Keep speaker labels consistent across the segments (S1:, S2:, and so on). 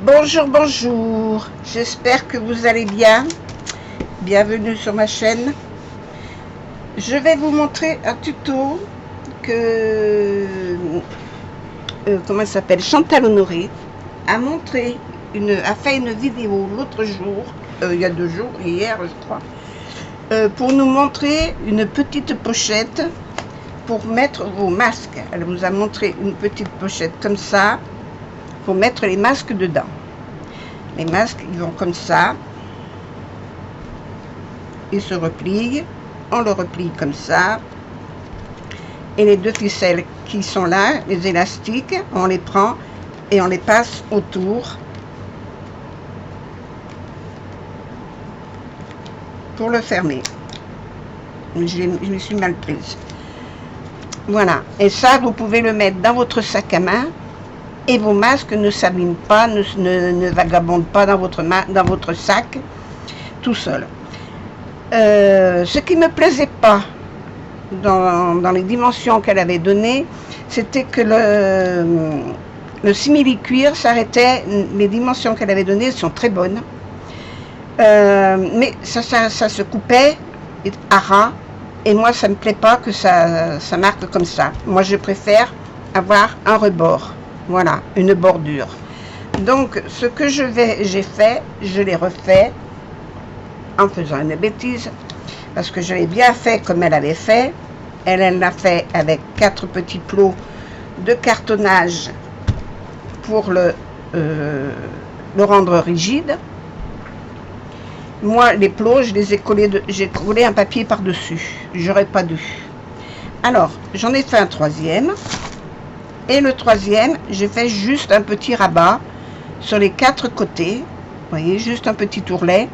S1: Bonjour, bonjour, j'espère que vous allez bien. Bienvenue sur ma chaîne. Je vais vous montrer un tuto que comment ça s'appelle, Chantal Honoré a fait une vidéo l'autre jour, il y a 2 jours, hier je crois, pour nous montrer une petite pochette pour mettre vos masques. Elle vous a montré une petite pochette comme ça pour mettre les masques dedans. Les masques, ils vont comme ça, ils se replient, on le replie comme ça, et les 2 ficelles qui sont là, les élastiques, on les prend et on les passe autour pour le fermer. Je me suis mal prise. Voilà, et ça vous pouvez le mettre dans votre sac à main et vos masques ne s'abîment pas, ne vagabondent pas dans votre sac tout seul. Ce qui ne me plaisait pas dans les dimensions qu'elle avait données, c'était que le simili-cuir s'arrêtait. Les dimensions qu'elle avait données sont très bonnes, mais ça se coupait à ras, et moi ça me plaît pas que ça marque comme ça. Moi je préfère avoir un rebord, voilà, une bordure. Donc ce que j'ai fait, je l'ai refait en faisant une bêtise, parce que je l'ai bien fait comme elle avait fait. Elle l'a fait avec 4 petits plots de cartonnage pour le rendre rigide. Moi, les plots, je les ai collés, j'ai collé un papier par-dessus. J'aurais pas dû. Alors, j'en ai fait un 3e. Et le 3e, j'ai fait juste un petit rabat sur les 4 côtés. Vous voyez, juste un petit ourlet.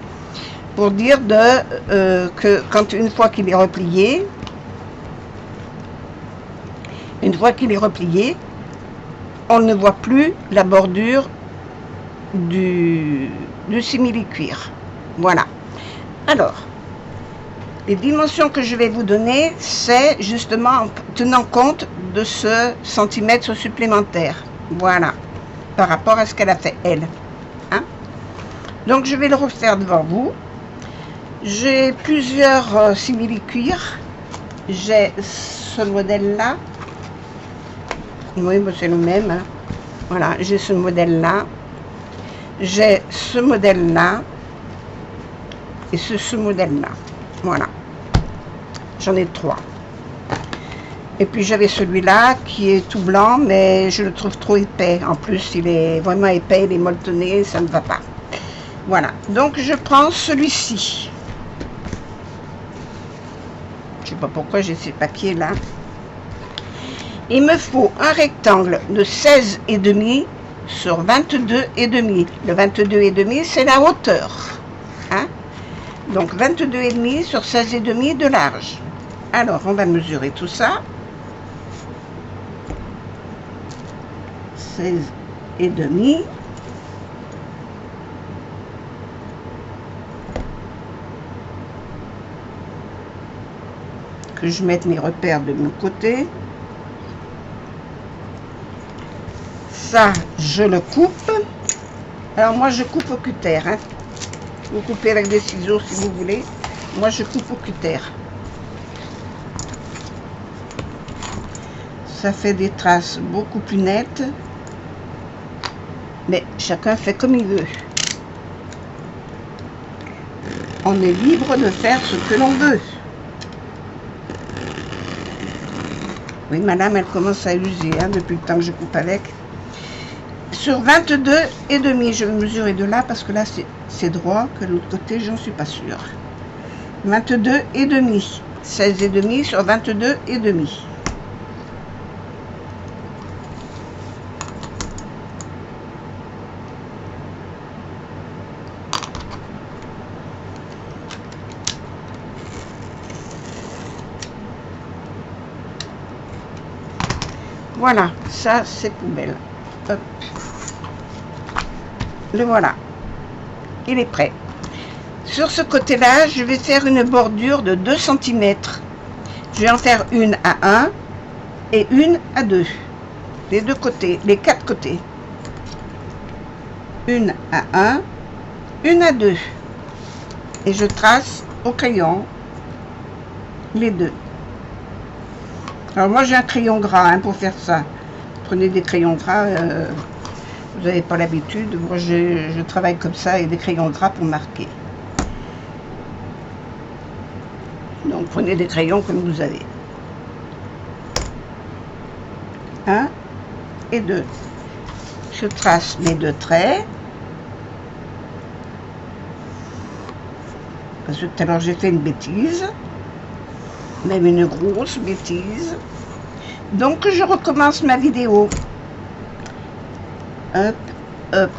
S1: Pour dire que une fois qu'il est replié, on ne voit plus la bordure du simili-cuir. Voilà. Alors, les dimensions que je vais vous donner, c'est justement en tenant compte de ce centimètre supplémentaire. Voilà. Par rapport à ce qu'elle a fait, elle. Hein? Donc, je vais le refaire devant vous. J'ai plusieurs simili-cuir. J'ai ce modèle-là. Oui, c'est le même. Hein. Voilà, j'ai ce modèle-là. J'ai ce modèle-là. Et ce modèle-là. Voilà. J'en ai 3. Et puis j'avais celui-là qui est tout blanc, mais je le trouve trop épais. En plus, il est vraiment épais, il est molletonné, ça ne va pas. Voilà. Donc je prends celui-ci. Je sais pas pourquoi j'ai ces papiers là. Il me faut un rectangle de 16,5 sur 22,5. Le 22,5, c'est la hauteur. Hein? Donc 22,5 sur 16,5 de large. Alors, on va mesurer tout ça. 16,5. Que je mette mes repères de mon côté. Ça, je le coupe. Alors moi, je coupe au cutter. Hein. Vous coupez avec des ciseaux si vous voulez. Moi, je coupe au cutter. Ça fait des traces beaucoup plus nettes. Mais chacun fait comme il veut. On est libre de faire ce que l'on veut. Oui, madame, elle commence à user hein, depuis le temps que je coupe avec. Sur 22,5, je vais mesurer de là parce que là, c'est droit, que de l'autre côté, j'en suis pas sûre. 22,5. 16,5 sur 22,5. Voilà, ça c'est poubelle. Hop. Le voilà. Il est prêt. Sur ce côté-là, je vais faire une bordure de 2 cm. Je vais en faire une à 1 et une à 2. Les 2 côtés, les 4 côtés. une à 1, une à 2. Et je trace au crayon les deux. Alors moi j'ai un crayon gras hein, pour faire ça. Prenez des crayons gras, vous n'avez pas l'habitude. Moi je travaille comme ça avec des crayons gras pour marquer. Donc prenez des crayons comme vous avez. 1 et 2. Je trace mes deux traits. Parce que tout à l'heure j'ai fait une bêtise. Même une grosse bêtise. Donc je recommence ma vidéo. Hop, hop.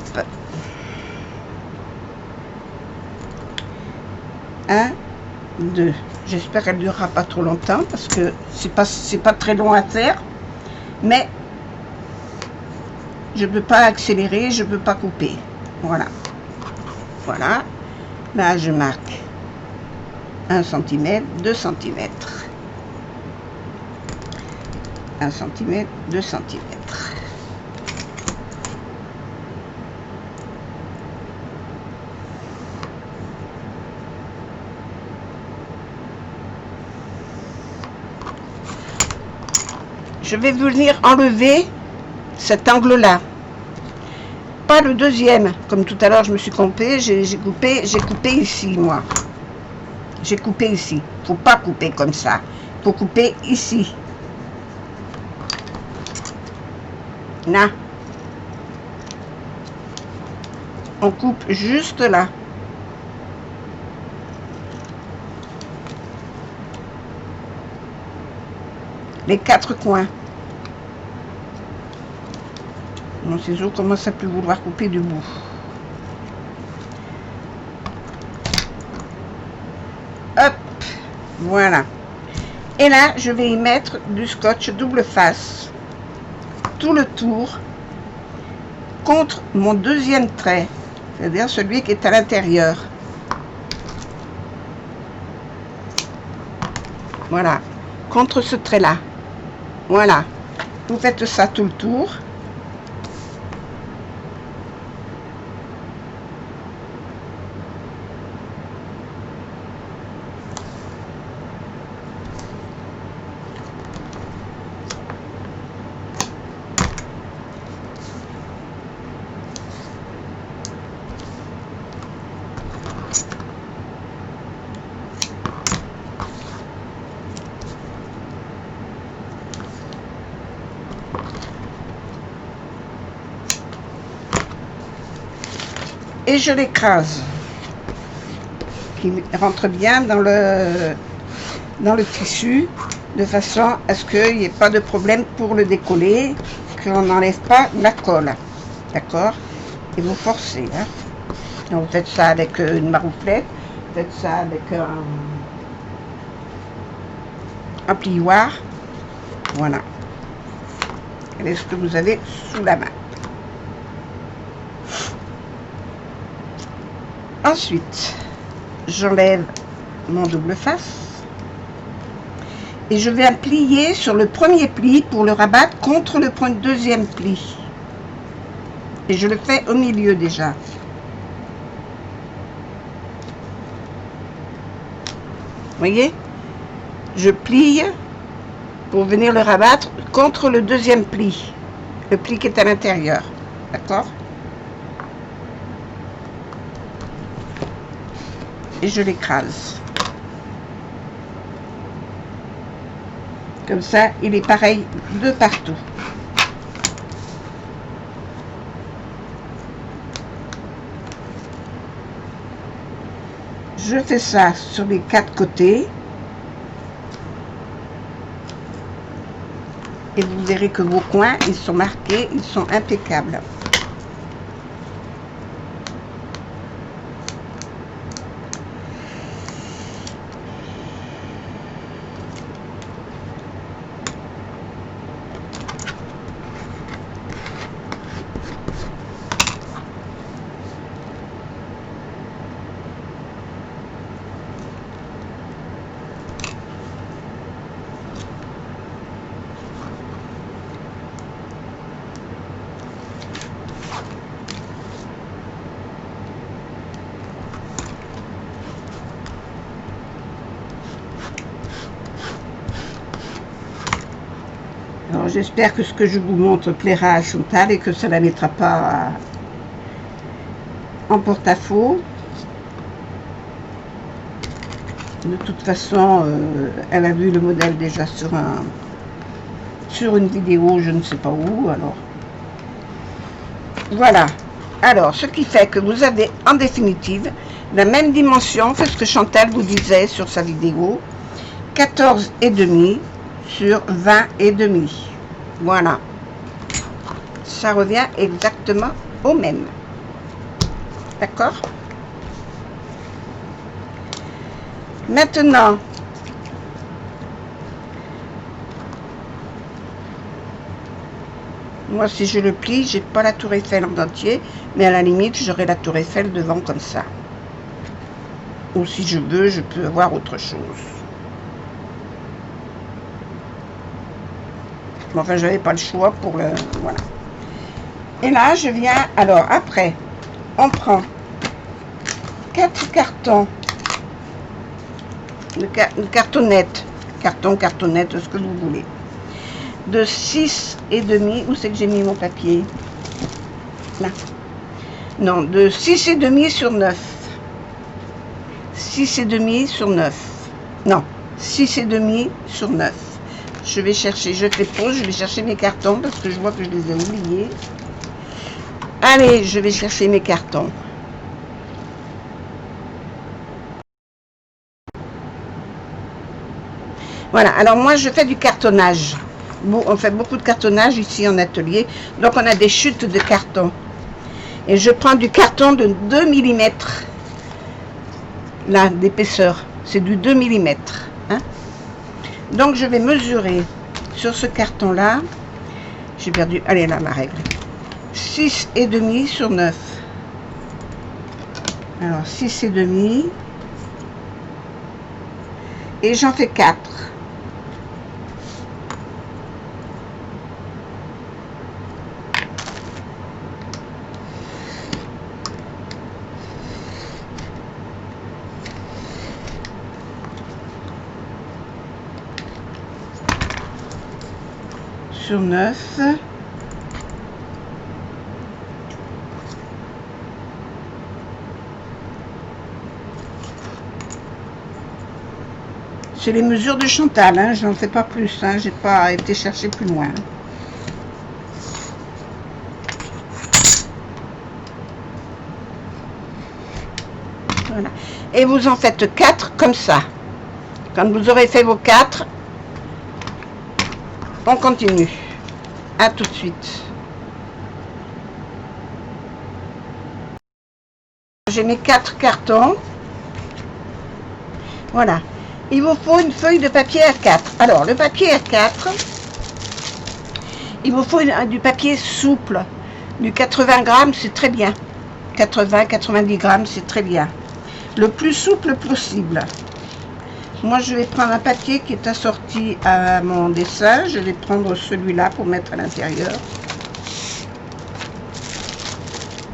S1: 1, 2. J'espère qu'elle ne durera pas trop longtemps parce que c'est pas très long à faire. Mais je ne peux pas accélérer, je ne peux pas couper. Voilà. Voilà. Là, je marque 1 cm, 2 cm. 1 cm, 2 cm. Je vais venir enlever cet angle-là. Pas le deuxième. Comme tout à l'heure, je me suis trompée. J'ai coupé ici, moi. J'ai coupé ici. Faut pas couper comme ça. Faut couper ici. Là. On coupe juste là. Les 4 coins. Mon ciseau commence à plus vouloir couper du bout. Hop, voilà. Et là, je vais y mettre du scotch double face. Tout le tour contre mon deuxième trait, c'est-à-dire celui qui est à l'intérieur. Voilà, contre ce trait-là. Voilà, vous faites ça tout le tour. Et je l'écrase, qui rentre bien dans le tissu, de façon à ce qu'il n'y ait pas de problème pour le décoller, qu'on n'enlève pas la colle, d'accord? Et vous forcez, hein? Donc vous faites ça avec une marouflette, vous faites ça avec un plioir, voilà. Et ce que vous avez sous la main. Ensuite, j'enlève mon double face et je vais plier sur le premier pli pour le rabattre contre le deuxième pli. Et je le fais au milieu déjà. Vous voyez? Je plie pour venir le rabattre contre le deuxième pli. Le pli qui est à l'intérieur. D'accord? Et je l'écrase. Comme ça, il est pareil de partout. Je fais ça sur les 4 côtés. Et vous verrez que vos coins, ils sont marqués, ils sont impeccables. J'espère que ce que je vous montre plaira à Chantal et que ça ne la mettra pas en porte-à-faux. De toute façon, elle a vu le modèle déjà sur une vidéo, je ne sais pas où. Alors, voilà. Alors, ce qui fait que vous avez en définitive la même dimension que ce que Chantal vous disait sur sa vidéo, 14,5 sur 20,5. Voilà. Ça revient exactement au même. D'accord? Maintenant, moi si je le plie, j'ai pas la tour Eiffel en entier, mais à la limite, j'aurai la tour Eiffel devant comme ça. Ou si je veux, je peux avoir autre chose. Bon, enfin, je n'avais pas le choix pour le... Voilà. Et là, je viens... Alors, après, on prend 4 cartons de cartonnettes, cartonnette, ce que vous voulez, de 6,5, où c'est que j'ai mis mon papier? Là. Non, de 6,5 sur 9. 6,5 sur 9. Non, 6,5 sur 9. Je vais chercher, je fais pause, je vais chercher mes cartons parce que je vois que je les ai oubliés. Allez, je vais chercher mes cartons. Voilà, alors moi je fais du cartonnage. Bon, on fait beaucoup de cartonnage ici en atelier. Donc on a des chutes de carton. Et je prends du carton de 2 mm. Là, d'épaisseur. C'est du 2 mm. Hein? Donc je vais mesurer sur ce carton-là. J'ai perdu, allez là ma règle. 6,5 sur 9. Alors 6,5. Et j'en fais 4. Sur 9. C'est les mesures de Chantal, hein, j'en fais pas plus, hein, j'ai pas été chercher plus loin. Voilà. Et vous en faites 4 comme ça. Quand vous aurez fait vos 4, on continue. À tout de suite. J'ai mes 4 cartons. Voilà. Il vous faut une feuille de papier A4. Alors, le papier A4, il vous faut du papier souple. Du 80 grammes, c'est très bien. 80-90 grammes, c'est très bien. Le plus souple possible. Moi, je vais prendre un papier qui est assorti à mon dessin. Je vais prendre celui-là pour mettre à l'intérieur.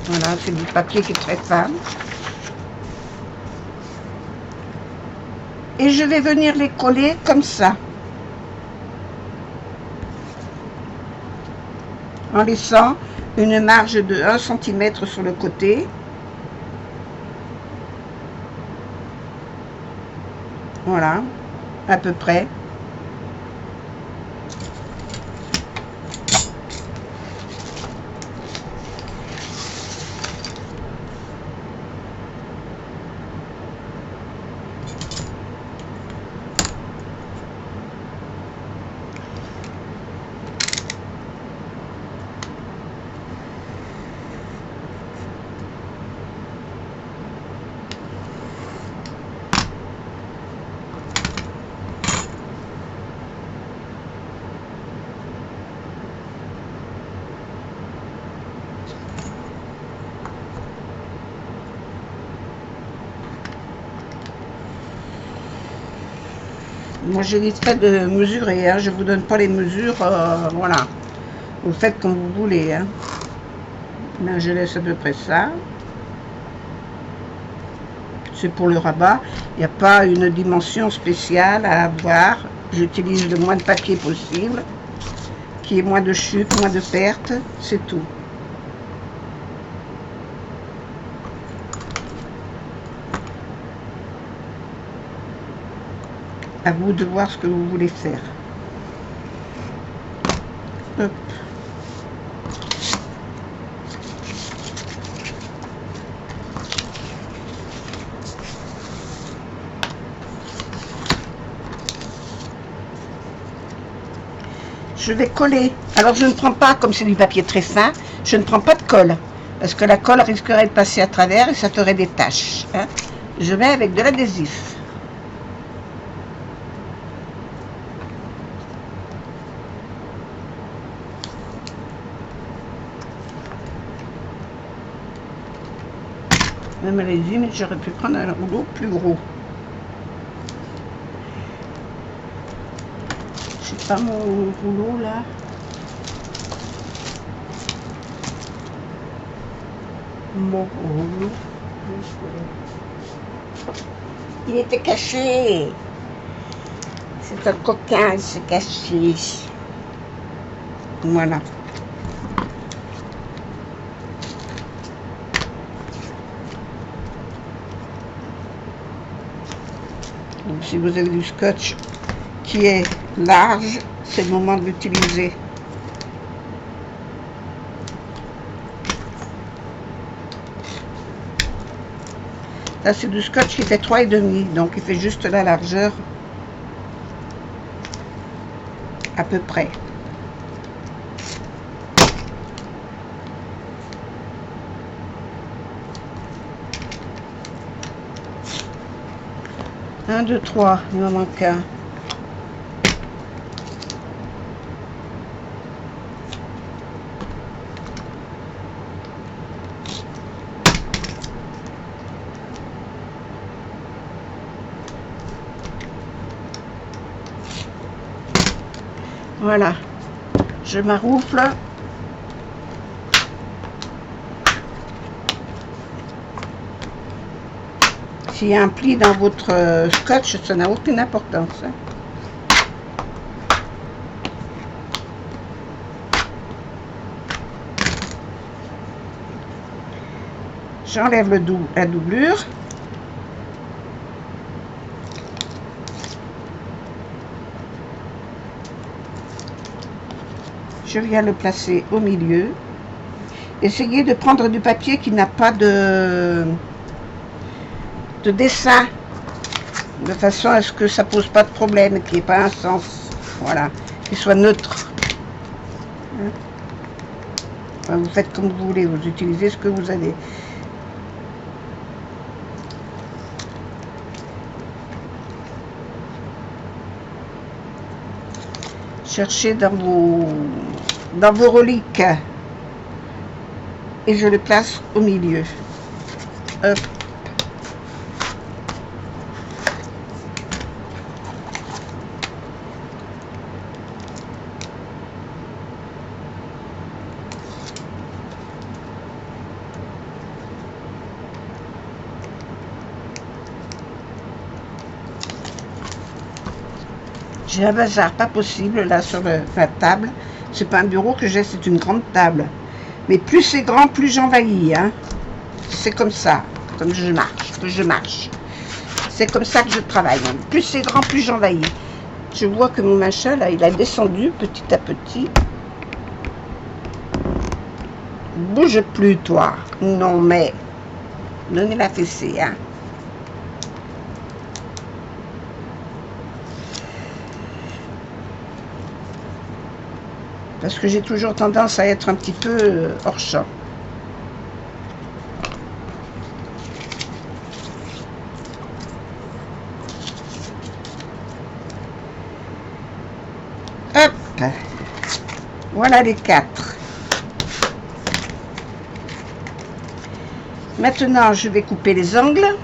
S1: Voilà, c'est du papier qui est très fin. Et je vais venir les coller comme ça. En laissant une marge de 1 cm sur le côté. Voilà, à peu près. Moi, j'éviterai de mesurer, hein. Je ne vous donne pas les mesures, voilà. Vous faites comme vous voulez. Hein. Là, je laisse à peu près ça. C'est pour le rabat. Il n'y a pas une dimension spéciale à avoir. J'utilise le moins de papier possible. qu'il y ait moins de chute, moins de pertes, c'est tout. À vous de voir ce que vous voulez faire. Hop. Je vais coller. Alors je ne prends pas, comme c'est du papier très fin, je ne prends pas de colle. Parce que la colle risquerait de passer à travers et ça ferait des taches. Hein. Je vais avec de l'adhésif. Même à l'adhésif, mais j'aurais pu prendre un rouleau plus gros. Je sais pas mon rouleau là. Mon rouleau. Il était caché. C'est un coquin, il s'est caché. Voilà. Donc, si vous avez du scotch qui est large, c'est le moment de l'utiliser. Là, c'est du scotch qui fait 3,5, donc il fait juste la largeur à peu près. Un, deux, trois, il m'en manque un. Voilà, je maroufle. S'il y a un pli dans votre scotch, ça n'a aucune importance. Hein. J'enlève la doublure. Je viens le placer au milieu. Essayez de prendre du papier qui n'a pas de dessin, de façon à ce que ça pose pas de problème, qu'il n'y ait pas un sens, voilà, qu'il soit neutre. Enfin, vous faites comme vous voulez, vous utilisez ce que vous avez. Cherchez dans vos reliques et je le place au milieu. Hop. J'ai un bazar pas possible là sur la table. C'est pas un bureau que j'ai, c'est une grande table. Mais plus c'est grand, plus j'envahis. Hein. C'est comme ça, comme je marche. C'est comme ça que je travaille. Hein. Plus c'est grand, plus j'envahis. Je vois que mon machin là, il a descendu petit à petit. Bouge plus toi. Non mais, donnez la fessée. Hein. Parce que j'ai toujours tendance à être un petit peu hors champ. Hop. Voilà les 4. Maintenant, je vais couper les angles.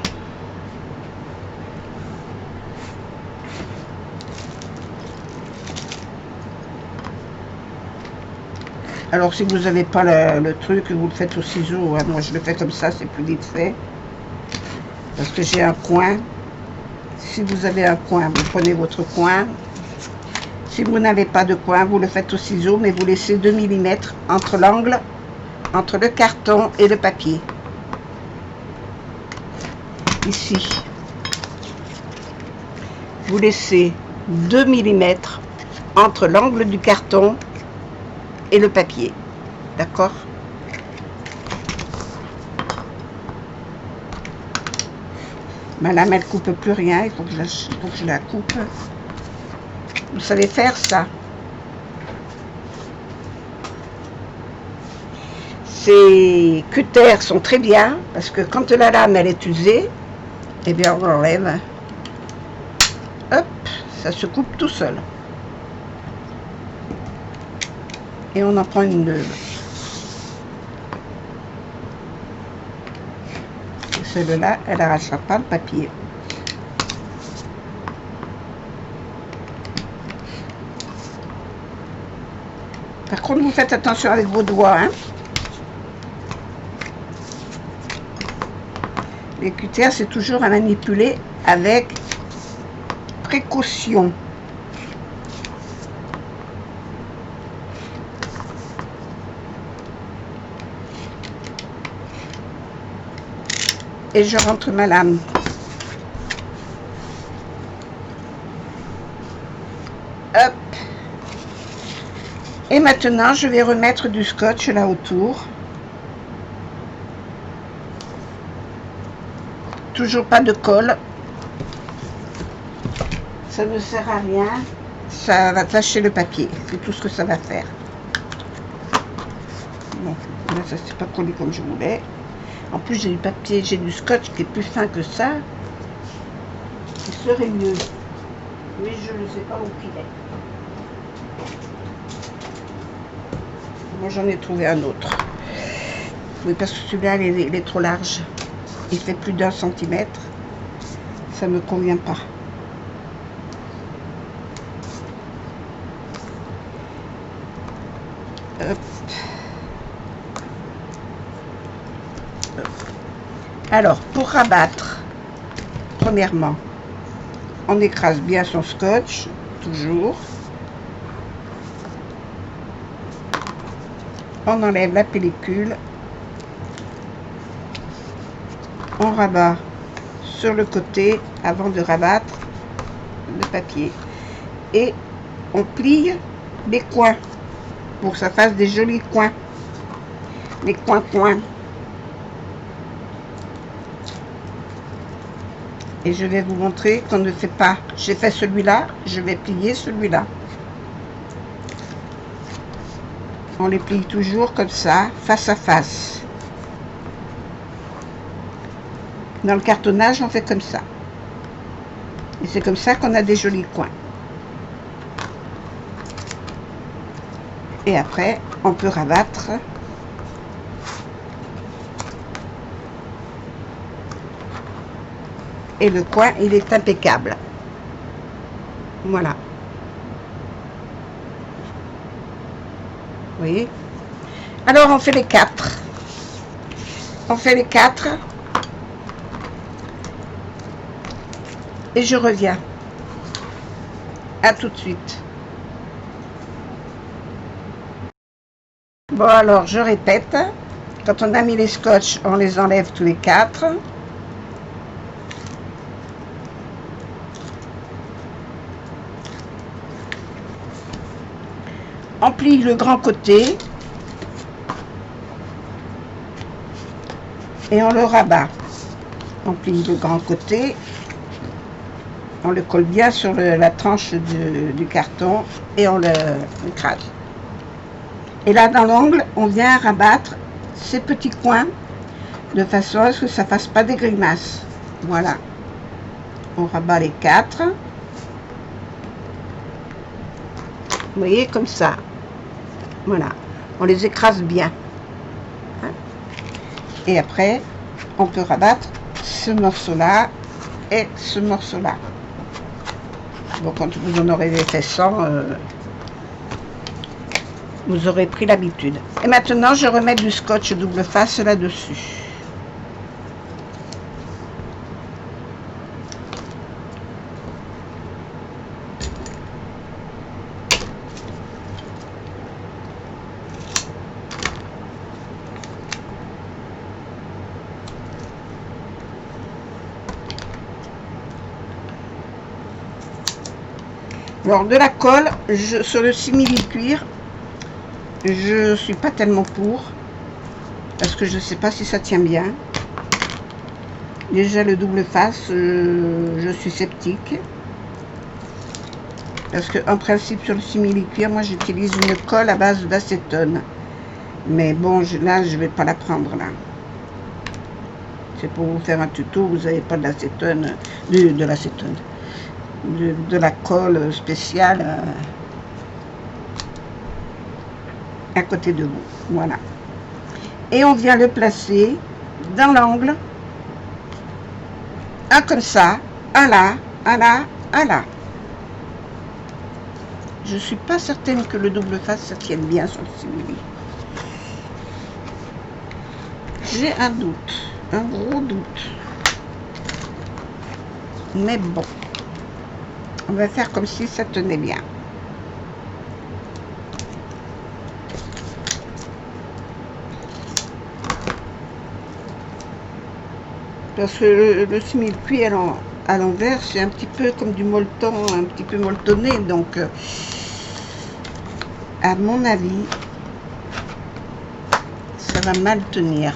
S1: Alors si vous n'avez pas le truc, vous le faites au ciseau. Hein. Moi je le fais comme ça, c'est plus vite fait. Parce que j'ai un coin. Si vous avez un coin, vous prenez votre coin. Si vous n'avez pas de coin, vous le faites au ciseau, mais vous laissez 2 mm entre l'angle, entre le carton et le papier. Ici, vous laissez 2 mm entre l'angle du carton et le papier. D'accord? Ma lame, elle coupe plus rien. Il faut que je la coupe. Vous savez faire ça? Ces cutters sont très bien parce que quand la lame elle est usée, eh bien on l'enlève. Hop, ça se coupe tout seul. Et on en prend une neuve. Celle-là, elle n'arrachera pas le papier. Par contre, vous faites attention avec vos doigts, hein. Les cutters, c'est toujours à manipuler avec précaution. Et je rentre ma lame. Hop. Et maintenant, je vais remettre du scotch là autour. Toujours pas de colle. Ça ne sert à rien. Ça va tacher le papier. C'est tout ce que ça va faire. Bon, là, ça s'est pas collé comme je voulais. En plus, j'ai du papier, j'ai du scotch qui est plus fin que ça. Il serait mieux. Mais je ne sais pas où il est. Moi, j'en ai trouvé un autre. Oui, parce que celui-là, il est trop large. Il fait plus d'1 centimètre. Ça me convient pas. Hop. Alors, pour rabattre, premièrement, on écrase bien son scotch, toujours. On enlève la pellicule. On rabat sur le côté avant de rabattre le papier. Et on plie les coins pour que ça fasse des jolis coins. Les coins. Et je vais vous montrer qu'on ne fait pas. J'ai fait celui-là, je vais plier celui-là. On les plie toujours comme ça, face à face. Dans le cartonnage, on fait comme ça. Et c'est comme ça qu'on a des jolis coins. Et après, on peut rabattre. Et le coin, il est impeccable. Voilà. Vous voyez? Alors, on fait les 4. On fait les 4. Et je reviens. À tout de suite. Bon, alors, je répète. Quand on a mis les scotch, on les enlève tous les 4. On plie le grand côté. Et on le rabat. On plie le grand côté. On le colle bien sur la tranche du carton et on le écrase. Et là, dans l'angle, on vient rabattre ces petits coins de façon à ce que ça ne fasse pas des grimaces. Voilà. On rabat les 4. Vous voyez, comme ça. Voilà. On les écrase bien. Et après, on peut rabattre ce morceau-là et ce morceau-là. Bon, quand vous en aurez fait 100, vous aurez pris l'habitude. Et maintenant, je remets du scotch double face là-dessus. Alors de la colle, sur le simili-cuir, je suis pas tellement pour, parce que je sais pas si ça tient bien. Déjà le double face, je suis sceptique. Parce que en principe sur le simili-cuir, moi j'utilise une colle à base d'acétone. Mais bon, là je vais pas la prendre là. C'est pour vous faire un tuto, vous n'avez pas de l'acétone, de l'acétone, de la colle spéciale à côté de vous. Voilà. Et on vient le placer dans l'angle. Un comme ça, un là, un là, un là. Je suis pas certaine que le double face ça tienne bien sur le simili. J'ai un doute, un gros doute. Mais bon, on va faire comme si ça tenait bien. Parce que le simili-cuir à l'envers, c'est un petit peu comme du molleton, un petit peu molletonné. Donc, à mon avis, ça va mal tenir.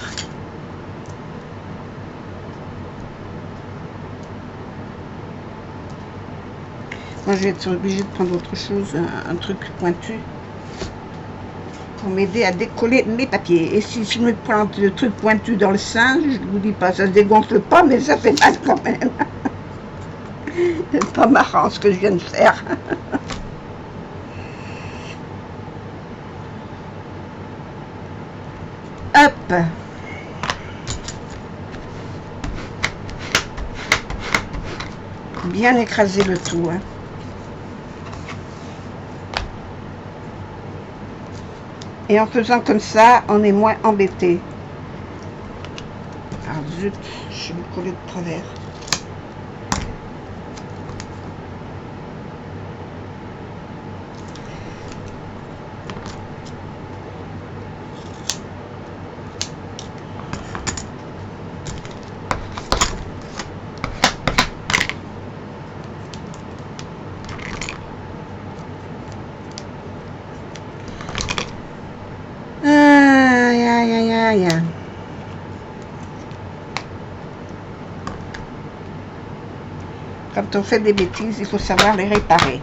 S1: Moi, je vais être obligée de prendre autre chose, un truc pointu, pour m'aider à décoller mes papiers. Et si je me prends le truc pointu dans le sein, je ne vous dis pas, ça se dégonfle pas, mais ça fait mal quand même. C'est pas marrant ce que je viens de faire. Hop. Bien écraser le tout. Hein. Et en faisant comme ça, on est moins embêté. Ah zut, je suis collée de travers. Quand on fait des bêtises, il faut savoir les réparer.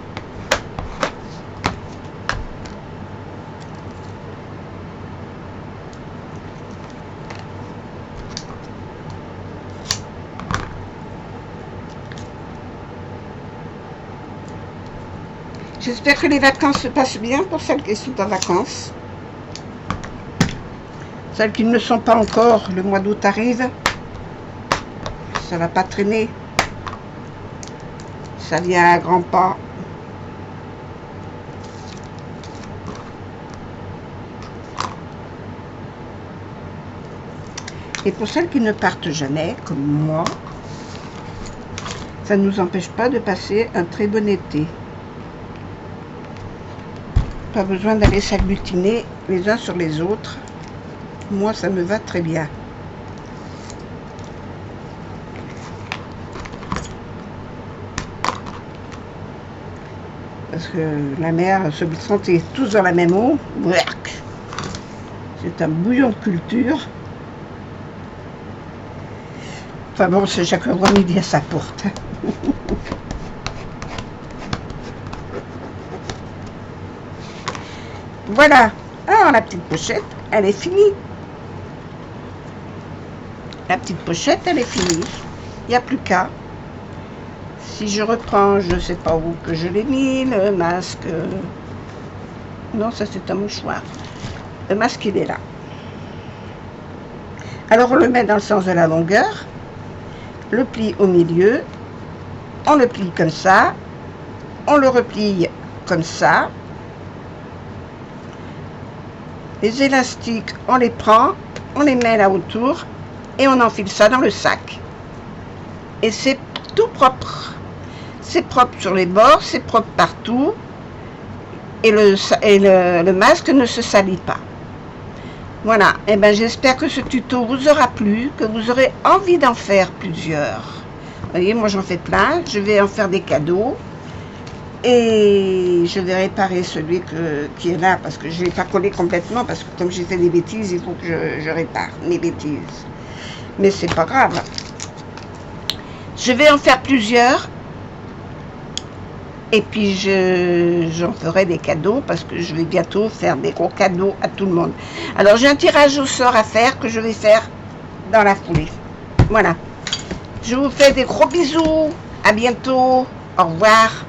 S1: J'espère que les vacances se passent bien pour celles qui sont en vacances. Celles qui ne le sont pas encore, le mois d'août arrive. Ça va pas traîner. Ça vient à grands pas. Et pour celles qui ne partent jamais, comme moi, ça ne nous empêche pas de passer un très bon été. Pas besoin d'aller s'agglutiner les uns sur les autres. Moi, ça me va très bien. Parce que la mer se sentait tous dans la même eau. C'est un bouillon de culture. Enfin bon, c'est chaque endroit midi à sa porte. Voilà. Alors la petite pochette, elle est finie. La petite pochette, elle est finie. Il n'y a plus qu'à. Si je reprends, je ne sais pas où que je l'ai mis, le masque. Non, ça c'est un mouchoir. Le masque, il est là. Alors on le met dans le sens de la longueur. Le plie au milieu. On le plie comme ça. On le replie comme ça. Les élastiques, on les prend, on les met là autour et on enfile ça dans le sac. Et c'est tout propre. C'est propre sur les bords, c'est propre partout. Et le masque ne se salit pas. Voilà. Et ben j'espère que ce tuto vous aura plu, que vous aurez envie d'en faire plusieurs. Vous voyez, moi j'en fais plein. Je vais en faire des cadeaux. Et je vais réparer celui qui est là, parce que je ne l'ai pas collé complètement, parce que comme j'ai fait des bêtises, il faut que je répare mes bêtises. Mais c'est pas grave. Je vais en faire plusieurs. Et puis j'en ferai des cadeaux, parce que je vais bientôt faire des gros cadeaux à tout le monde. Alors j'ai un tirage au sort à faire, que je vais faire dans la foulée. Voilà. Je vous fais des gros bisous. À bientôt. Au revoir.